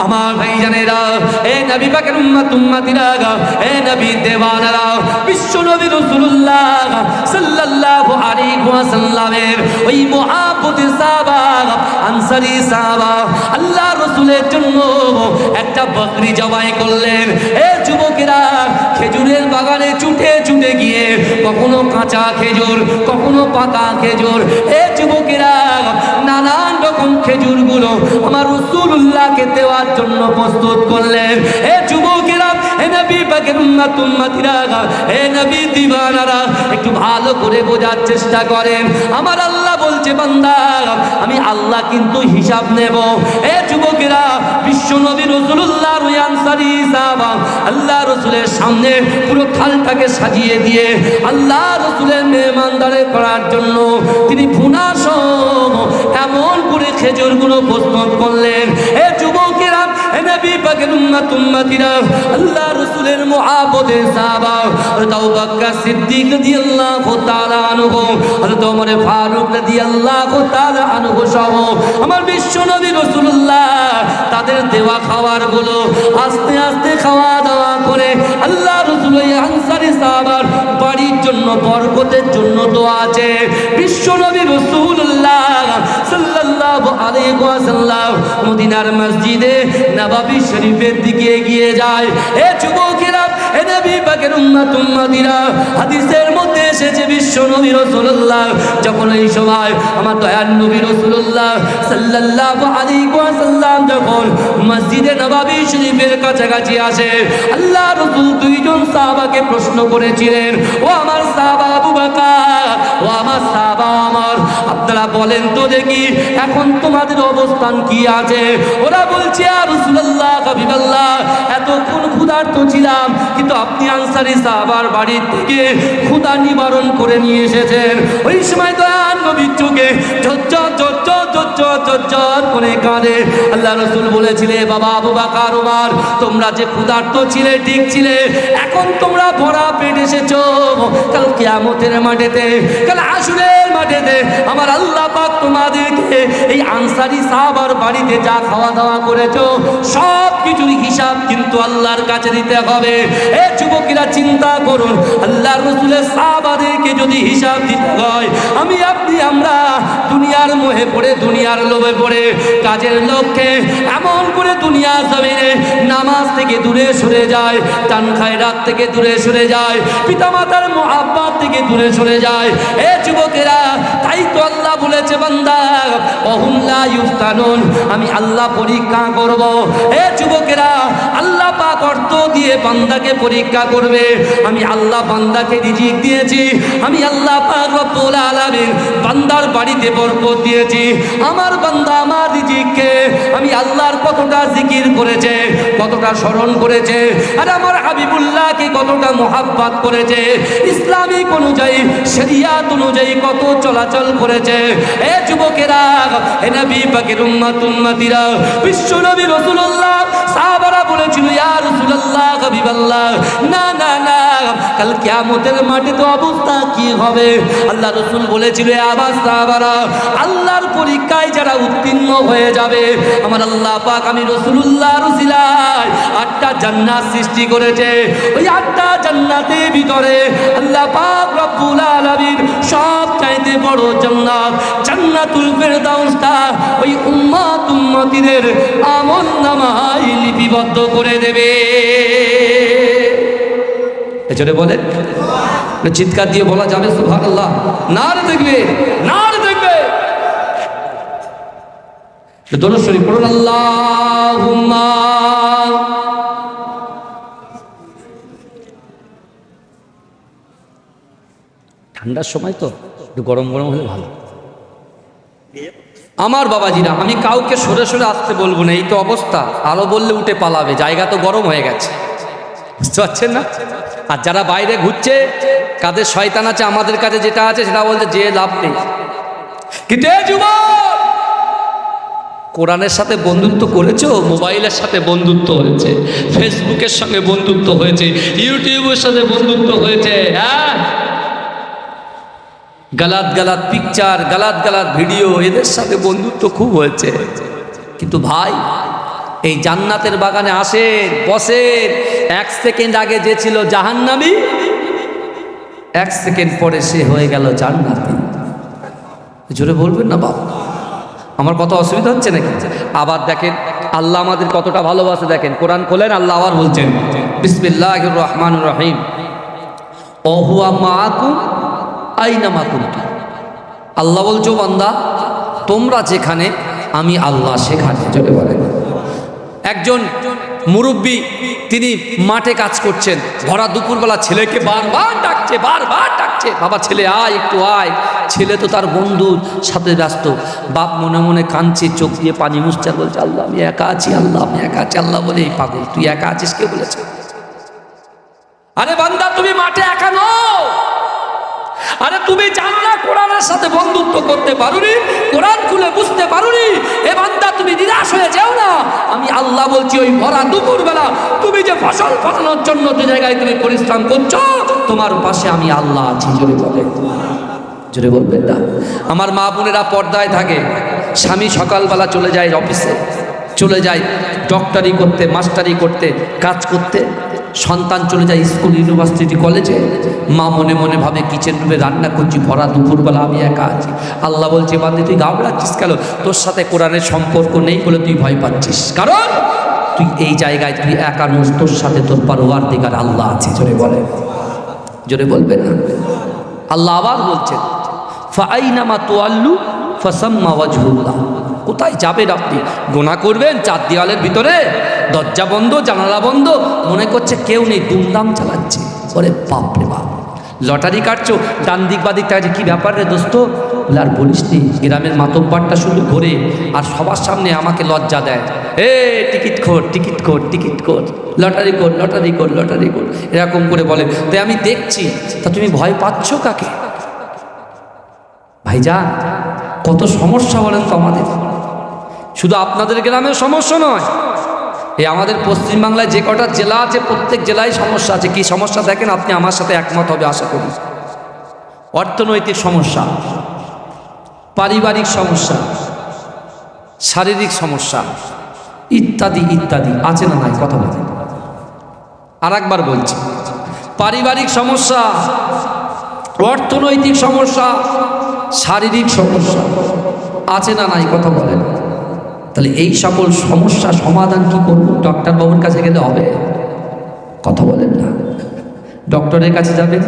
আমার ভাইজানেরা, এ নবী পাকের উম্মত উম্মতিরা, এ নবী দেওয়ানারা, বিশ্ব নবী রাসূলুল্লাহ সাল্লাল্লাহু আলাইহি ওয়াসাল্লামের ওই মুহাব্বতের সাহাবা, আনসারী সাহাবা আল্লাহ রাসূলের জন্য একটা বকরি জবাই করলেন। এ যুবকেরা, খেজুরের বাগানে ছুটে ছুটে গিয়ে কখনো কাঁচা খেজুর, কখনো পাকা খেজুর, এ যুবকেরা নানান রকম খেজুরগুলো আমার রাসূলুল্লাহকে দেওয়ার জন্য প্রস্তুত করলেন। এ যুবকেরা, এ নবী পাকের উম্মত উম্মতিরা, এ নবী দিওয়ানারা, একটু ভালো করে বোঝার চেষ্টা করেন। আমার আল্লাহ বলছে, বান্দা আমি আল্লাহ কিন্তু হিসাব নেব। এ যুবকেরা, বিশ্ব নবী রাসূলুল্লাহর ওই আনসারী সাহাবা আল্লাহ রাসূলের সামনে পুরো থালটাকে সাজিয়ে দিয়ে আল্লাহ রাসূলের মেহমানদারি করার জন্য তিনি ভুনাসহ এমন করে খেজুরগুলো প্রস্তুত করলেন। এ যুবকেরা, এ নবী পাকের উম্মত উম্মতিরা, আল্লাহ রাসূলের মুহাব্বতের সাহাবা হযরত আবু বকর সিদ্দিক রাদিয়াল্লাহু তাআলা আনহু, হযরত ওমর ফারুক রাদিয়াল্লাহু তাআলা আনহু সহ আমার বিশ্ব নবী রাসূলুল্লাহ তাদের দেওয়া খাবারগুলো আস্তে আস্তে খাওয়া দাওয়া করে আল্লাহ রাসূল ওই আনসারী সাহাবার বাড়ির জন্য বরকতের জন্য দোয়া আছে। বিশ্ব নবী রাসূলুল্লাহ সাল্লাল্লাহু আলাইহি ওয়াসাল্লাম মদিনার মসজিদে নববী শরীফের দিকে এগিয়ে যায়। এ যুবকেরা, এ নবী পাকের উম্মত উম্মতিরা, হাদিসের মধ্যে এসেছে বিশ্ব নবী রাসূলুল্লাহ যখন এই সময় আমার দয়ার নবী রাসূলুল্লাহ সাল্লাল্লাহু আলাইহি ওয়াসাল্লাম যখন মসজিদে নববী শরীফের কাছাকাছি আসে, আল্লাহ রাসূল দুইজন সাহাবাকে প্রশ্ন করেছিলেন, ও আমার সাহাবা আবু বকর, ও আমার সাহাবা ওমর, আপনারা বলেন তো দেখি এখন তোমাদের অবস্থান কি আছে? ওরা বলছে, ইয়া রাসূলুল্লাহ, হাবিবাল্লাহ, এতক্ষণ ক্ষুধার্ত ছিলাম, কিন্তু আপনি আনসারী সাহাবার বাড়ি থেকে ক্ষুধা নিবারণ করে নিয়ে এসেছেন। ওই সময় দয়ার নবীর চোখে ঝরঝর করে কাঁদে। আল্লাহ রাসূল বলেছিলেন, বাবা আবু বকর, ওমর, তোমরা যে ক্ষুধার্ত ছিলে ঠিক ছিলে, এখন তোমরা ভরা পেট এসেছো। কাল কিয়ামতের মাঠেতে, কাল হাসরের মাঠেতে আমার আল্লাহ পাক তোমাদেরকে এই আনসারী সাহাবার বাড়িতে যা খাওয়া দাওয়া করেছো সব কিছুর হিসাব কিন্তু আল্লাহর কাছে দিতে হবে। এ যুবকেরা, চিন্তা করুন, আল্লাহর রাসূলের সাহাবাদেরকে যদি হিসাব দিতে হয়, আমি আপনি আমরা দুনিয়ার মোহে পড়ে, দুনিয়ার লোভে পড়ে, কাজের লক্ষ্যে এমন করে দুনিয়ার জমিনে নামাজ থেকে দূরে সরে যায়, টান খায়রাত থেকে দূরে সরে যায়, পিতামাতার মুহাব্বত থেকে দূরে সরে যায়। এ যুবকেরা, তাই তো আল্লাহ বলেছে, বান্দা ওহুম লা ইফতানুন, আমি আল্লাহ পরীক্ষা করব। এ যুবকেরা, আল্লাহ পাক অর্থ দিয়ে বান্দাকে পরীক্ষা করবে। আমি আল্লাহ বান্দাকে রিজিক দিয়েছি, আমি আল্লাহ পাক রব্বুল আলামিন বান্দার বাড়িতে বরকত দিয়েছি। আমার বান্দা আমার রিজিককে আমি আল্লাহর কতটা জিকির করেছে, কতটা স্মরণ করেছে, আর আমার হাবিবুল্লাহকে কতটা মুহাব্বত করেছে, ইসলামিক অনুযায়ী, শরিয়াত অনুযায়ী কত চলাচল করেছে। এ যুবকেরা, এ নবী পাকের উম্মত উম্মতিরা, বিশ্ব নবী রাসূলুল্লাহ সাহাবারা বলেছিল, ইয়া রাসূলুল্লাহ, হাবিবাল্লাহ, না না না, কাল কিয়ামতের মাঠে তো অবস্থা কি হবে? আল্লাহ রাসূল বলেছিল, আবার সাহাবারা, আল্লাহর পরীক্ষায় যারা উত্তীর্ণ হয়ে যাবে, আমার আল্লাহ পাক আমি রাসূলুল্লাহর উসিলায় 8টা জান্নাত সৃষ্টি করেছে। ওই 8টা জান্নাতের ভিতরে আল্লাহ পাক রব্বুল আলামিন সবচাইতে বড় জান্নাত, জান্নাতুল ফেরদাউসটা ওই উম্মত উম্মতিদের আমলনামায় লিপিবদ্ধ করে দেবে। এজন্য বলেন, চিৎকার দিয়ে বলা যাবে সুবহানাল্লাহ? নারে দেখবে, নারে দেখবে, দরুদ শরীফ পড়ুন, আল্লাহুম্মা। ঠান্ডার সময় তো একটু গরম গরম হলে ভালো। আমার বাবাজিরা, আমি কাউকে সরে সরে আসতে বলবো না, এই তো অবস্থা, আরো বললে উঠে পালাবে, জায়গা তো গরম হয়ে গেছে, বুঝতে পারছেন না? আর যারা বাইরে ঘুরছে, কাদের শয়তান আছে, আমাদের কাছে যেটা আছে সেটা বলতে যে লাভ নেই। কিন্তু যুবক, কোরআনের সাথে বন্ধুত্ব করেছো, মোবাইলের সাথে বন্ধুত্ব হয়েছে, ফেসবুকের সঙ্গে বন্ধুত্ব হয়েছে, ইউটিউবের সাথে বন্ধুত্ব হয়েছে, হ্যাঁ, গালাত গালাত পিকচার, গালাত গালাত ভিডিও, এদের সাথে বন্ধুত্ব খুব হয়েছে। কিন্তু ভাই, এই জান্নাতের বাগানে আসেন, বসেন। 1 সেকেন্ড আগে যে ছিল জাহান্নামী, 1 সেকেন্ড পরে সে হয়ে গেল জান্নাতি। জোরে বলবেন না বাবা? আমার কত অসুবিধা হচ্ছে নাকি? আবার দেখেন আল্লাহ আমাদের কতটা ভালোবাসে। দেখেন কোরআন খোলেন, আল্লাহ আবার বলছেন বিসমিল্লাহির রহমানির রহিম, ও হুয়া মাআকুম আইনামা কুনতুম। আল্লাহ বলছো বান্দা তোমরা যেখানে আমি আল্লাহ সেখানে। জোরে বলেন। একজন মুরব্বী তিনি মাঠে কাজ করছেন, ভরা দুপুরবেলা ছেলেকে বারবার ডাকছে, বাবা ছেলে আয়, একটু আয়। ছেলে তো তার বন্ধুর সাথে ব্যস্ত। বাপ মনে মনে কাঁদছে, চোখ দিয়ে পানি মুছছে, বলছে আল্লাহ আমি একা আছি, আল্লাহ আমি একা আছি। আল্লাহ বলে এই পাগল তুই একা আছিস, কে বলেছে? আরে বান্দা তুমি মাঠে একা নও। আরে তুমি জানো না কোরআনের সাথে বন্ধুত্ব করতে পারোনি, কোরআন খুলে বুঝতে পারোনি। এ বান্দা তুমি নিরাশ হয়ে যাও না। আমি আল্লাহ বলছি ওই ভরা দুপুরবেলা তুমি যে ফসল ফলানোর জন্য যে জায়গায় তুমি পরিশ্রম করছো, তোমার পাশে আমি আল্লাহ আছি। জোরে বলেন, জোরে বলবেন না? আমার মা বোনেরা পর্দায় থাকে, স্বামী সকালবেলা চলে যায় অফিসে, চলে যায় ডক্টরি করতে, মাস্টারি করতে, কাজ করতে। সন্তান চলে যায় স্কুল, ইউনিভার্সিটি, কলেজে। মা মনে মনে ভাবে কিচেন রুমে রান্না করছি, ভরা দুপুরবেলা আমি একা আছি। আল্লাহ বলছে বান্দে তুই ঘাবড়াচ্ছিস কেন? তোর সাথে কোরআনের সম্পর্ক নেই বলে তুই ভয় পাচ্ছিস, কারণ তুই এই জায়গায় তুই একা নোস, তোর সাথে তোর পরওয়ারদিগার আল্লাহ আছে। জোরে বলে, জোরে বলবেন না? আল্লাহ আবার বলছেন ফাআইনামা তুআল্লু ফাসাম্মা ওয়াজহুল্লাহ। কোথায় যাবেন আপনি? গুনাহ করবেন 4 দেওয়ালের ভিতরে, দরজা বন্ধ, জানালা বন্ধ, মনে করছে কেউ নেই, দুমদাম চালাচ্ছে। ওরে বাপ রে বাপ। লটারি কাটছো, ডান দিক বাদিক আছে, কি ব্যাপার রে দোস্ত? বলে আর বলিস নি, গ্রামের মাতব্বারটা শুধু ঘোরে আর সবার সামনে আমাকে লজ্জা দেয়। এ টিকিট খোর, টিকিট খোর, টিকিট খোর, লটারি কর, লটারি কর, লটারি কর, এরকম করে বলে। তাই আমি দেখছি। তা তুমি ভয় পাচ্ছ কাকে? ভাইজান কত সমস্যা বলেন তো আমাদের। শুধু আপনাদের গ্রামের সমস্যা নয়, এই আমাদের পশ্চিমবাংলায় যে কটা জেলা আছে প্রত্যেক জেলায় সমস্যা আছে। কি সমস্যা দেখেন, আপনি আমার সাথে একমত হবে আশা করি। অর্থনৈতিক সমস্যা, পারিবারিক সমস্যা, শারীরিক সমস্যা, ইত্যাদি ইত্যাদি আছে না নাই? কথা বলেন। আর একবার বলছি, পারিবারিক সমস্যা, অর্থনৈতিক সমস্যা, শারীরিক সমস্যা আছে না নাই? কথা বলেন। তাহলে এই সকল সমস্যা সমাধান কি করব? ডক্টর বাবুর কাছে গেলে হবে? কথা বলেন না। ডক্টরের কাছে যাবেন,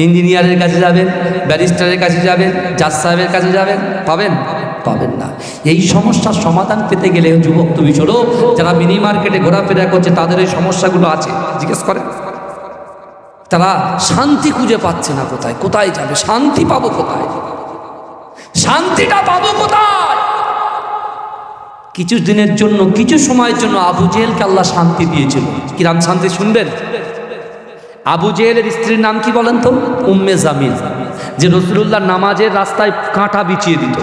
ইঞ্জিনিয়ারের কাছে যাবেন, ব্যারিস্টারের কাছে যাবেন, জাজ সাহেবের কাছে যাবেন, পাবেন? পাবেন না। এই সমস্যার সমাধান পেতে গেলে যুবক তুমি চলো, যারা মিনি মার্কেটে ঘোরাফেরা করছে তাদের এই সমস্যাগুলো আছে, জিজ্ঞেস করেন। তারা শান্তি খুঁজে পাচ্ছে না, কোথায় কোথায় যাবে? শান্তি পাবো কোথায়? শান্তিটা পাবো কোথায়? কিছু দিনের জন্য, কিছু সময়ের জন্য আবু জেহেলকে আল্লাহ শান্তি দিয়েছিল। কিরাম শান্তি শুনবেন? আবু জেহেলের স্ত্রীর নাম কি বলেন তো? উম্মে জামিল, যে রাসূলুল্লাহ নামাজের রাস্তায় কাঁটা বিছিয়ে দিত।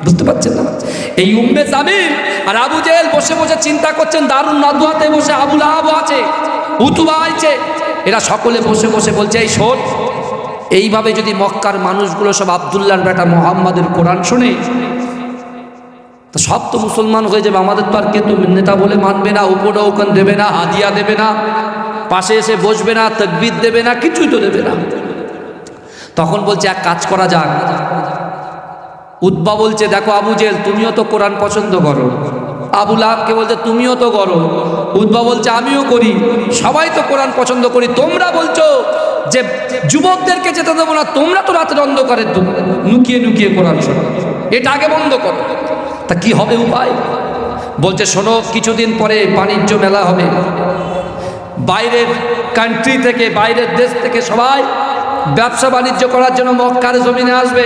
বুঝতে পারছেন না? এই উম্মে জামিল আর আবু জেহেল বসে বসে চিন্তা করছেন, দারুন নাদওয়াতে বসে আবু লাহাব আছে, উতবা আছে, এরা সকলে বসে বসে বলছে এই শোন, এইভাবে যদি মক্কার মানুষগুলো সব আব্দুল্লাহর বেটা মুহাম্মাদের কোরআন শোনে তো সব তো মুসলমান হয়ে যাবে। আমাদের তো আর কেউ নেতা বলে মানবে না, উপঢৌকন দেবে না, হাদিয়া দেবে না, পাশে এসে বসবে না, তাকবীর দেবে না, কিছুই তো দেবে না। তখন বলছে এক কাজ করা যাক। উতবা বলছে দেখো আবু জেহেল তুমিও তো কোরআন পছন্দ করো, আবু লাহাবকে বলছে তুমিও তো করো, উতবা বলছে আমিও করি, সবাই তো কোরআন পছন্দ করি, তোমরা বলছো যে যুবকদেরকে যেতে দেবো না, তোমরা তো রাতের অন্ধকারে লুকিয়ে লুকিয়ে কোরআন শোনো, এটা আগে বন্ধ করো। তা কি হবে উপায়? বলছে শোনো, কিছুদিন পরে বাণিজ্য মেলা হবে, বাইরের কান্ট্রি থেকে, বাইরের দেশ থেকে সবাই ব্যবসা বাণিজ্য করার জন্য মক্কার জমিনে আসবে।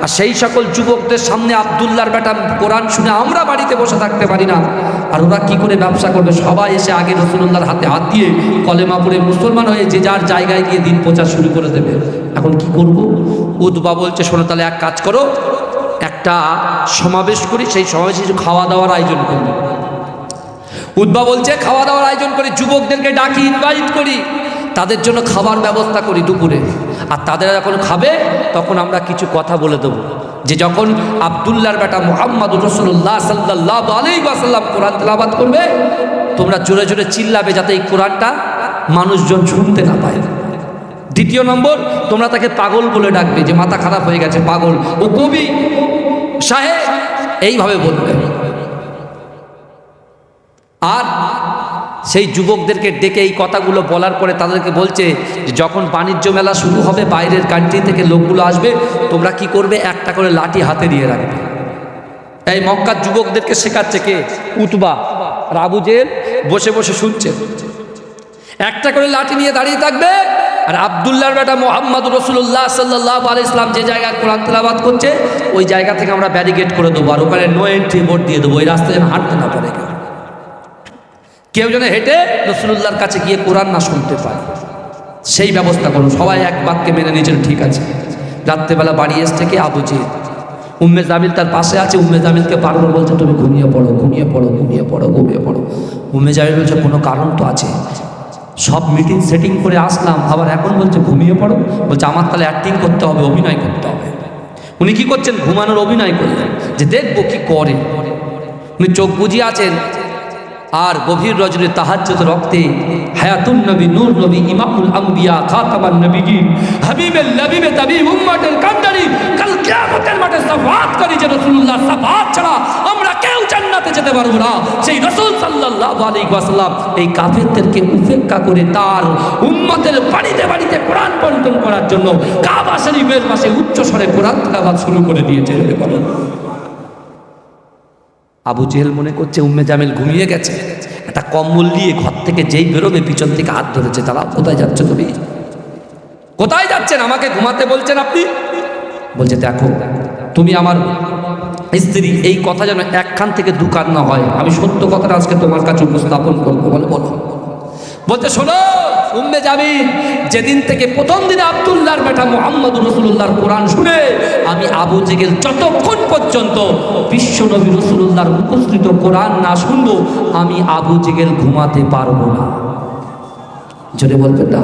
আর সেই সকল যুবকদের সামনে আব্দুল্লাহর বেটা কোরআন শুনে আমরা বাড়িতে বসে থাকতে পারি না, আর ওরা কি করে ব্যবসা করবে? সবাই এসে আগে রাসূলুল্লাহর হাতে হাত দিয়ে কলেমা পড়ে মুসলমান হয়ে যে যার জায়গায় গিয়ে দিন প্রচার শুরু করে দেবে। এখন কি করব? উতবা বলছে শোনো, তাহলে এক কাজ করো, একটা সমাবেশ করি, সেই সমাবেশে খাওয়া দাওয়ার আয়োজন করি। উতবা বলছে খাওয়া দাওয়ার আয়োজন করি, যুবকদেরকে ডাকি, ইনভাইট করি, তাদের জন্য খাবার ব্যবস্থা করি দুপুরে, আর তাদের যখন খাবে তখন আমরা কিছু কথা বলে দেবো। যে যখন আব্দুল্লাহর বেটা মুহাম্মদুর রাসূলুল্লাহ সাল্লাল্লাহু আলাইহি ওয়াসাল্লাম কোরআন তেলাওয়াত করবে, তোমরা জোরে জোরে চিল্লাবে যাতে এই কোরআনটা মানুষজন শুনতে না পায়। দ্বিতীয় নম্বর, তোমরা তাকে পাগল বলে ডাকবে, যে মাথা খারাপ হয়ে গেছে, পাগল, ও কবি সাহেব, এইভাবে বলবে। আর সেই যুবকদেরকে ডেকে এই কথাগুলো বলার পরে তাদেরকে বলছে যে যখন বাণিজ্য মেলা শুরু হবে, বাইরের কান্ট্রি থেকে লোকগুলো আসবে, তোমরা কি করবে, একটা করে লাঠি হাতে নিয়ে রাখবে। এই মক্কার যুবকদেরকে শেখাচ্ছে কে? উতবা আর আবু জেহেল বসে বসে শুনছে। একটা করে লাঠি নিয়ে দাঁড়িয়ে থাকবে, আর আব্দুল্লাহর বেটা মুহাম্মদুর রাসূলুল্লাহ সাল্লাল্লাহু আলাইহি ওয়াসাল্লাম যে জায়গায় কোরআন তেলাওয়াত করছে, ওই জায়গা থেকে আমরা ব্যারিকেড করে দেবো, আর ওখানে নো এন্ট্রি বোর্ড দিয়ে দেবো, ওই রাস্তায় যেন হাঁটতে না পারে কেউ। কেউ যেন হেঁটে রাসূলুল্লাহর কাছে গিয়ে কোরআন না শুনতে পায়, সেই ব্যবস্থা করুন। সবাই এক বাক্যে মেনে নিয়েছেন, ঠিক আছে। রাত্রেবেলা বাড়ি এসছে কে? আবু জেহেল। উম্মে জামিল তার পাশে আছে, উম্মে জামিলকে বারবার বলছে তুমি ঘুমিয়ে পড়ো, ঘুমিয়ে পড়ো, ঘুমিয়ে পড়ো, ঘুমিয়ে পড়ো। উম্মে জামিল বলছে কোনো কারণ তো আছে, সব মিটিং সেটিং করে আসলাম, আবার এখন বলছে ঘুমিয়ে পড়ো। বলছে আমার তাহলে অ্যাক্টিং করতে হবে, অভিনয় করতে হবে। উনি কি করছেন? ঘুমানোর অভিনয় করলেন, যে দেখবো কি করে। উনি চোখ বুজিয়ে আছেন, আর গভীর রজনী তাহাজ্জুদ রক্তে হায়াতুন নবী, নূর নবী, ইমামুল আম্বিয়া, খাতামান নবীয়িন, হাবিবে লাবিবে তাবিব, উম্মতের কান্ডারি, কাল কিয়ামতের মাঠে শাফাআত করি যে রাসূলুল্লাহ শাফাআত ছাড়া আমরা কেউ জান্নাতে যেতে পারবো না। সেই রাসূল সাল্লাল্লাহু আলাইহি ওয়াসাল্লাম এই কাফেরদেরকে উপেক্ষা করে তার উম্মতের বাড়িতে বাড়িতে কোরআন বন্টন করার জন্য কাবা শরীফের পাশে উচ্চ স্বরে কোরআন তেলাওয়াত শুরু করে দিয়েছে। আবু জেহেল মনে করছে উম্মে জামিল ঘুমিয়ে গেছে, একটা কম্বল নিয়ে ঘর থেকে যেই বেরোবে পিছন থেকে হাত ধরেছে, তারা কোথায় যাচ্ছে তুমি? কোথায় যাচ্ছেন? আমাকে ঘুমাতে বলছেন আপনি? বলছে দেখো তুমি আমার স্ত্রী, এই কথা যেন একখান থেকে দুকান না হয়, আমি সত্য কথাটা আজকে তোমার কাছে উপস্থাপন করবো। বলে বলো। বলতে শোনো উম্মে জামিল, যেদিন থেকে প্রথম দিনে আব্দুল্লাহর বেটা মুহাম্মদুর রাসূলুল্লাহর কোরআন শুনে আমি আবু জেহেল যতক্ষণ পর্যন্ত বিশ্ব নবী রাসূলুল্লাহর উপস্থিত কোরআন না শুনবো, আমি আবু জেহেল ঘুমাতে পারবো না। জোরে বলবেন না?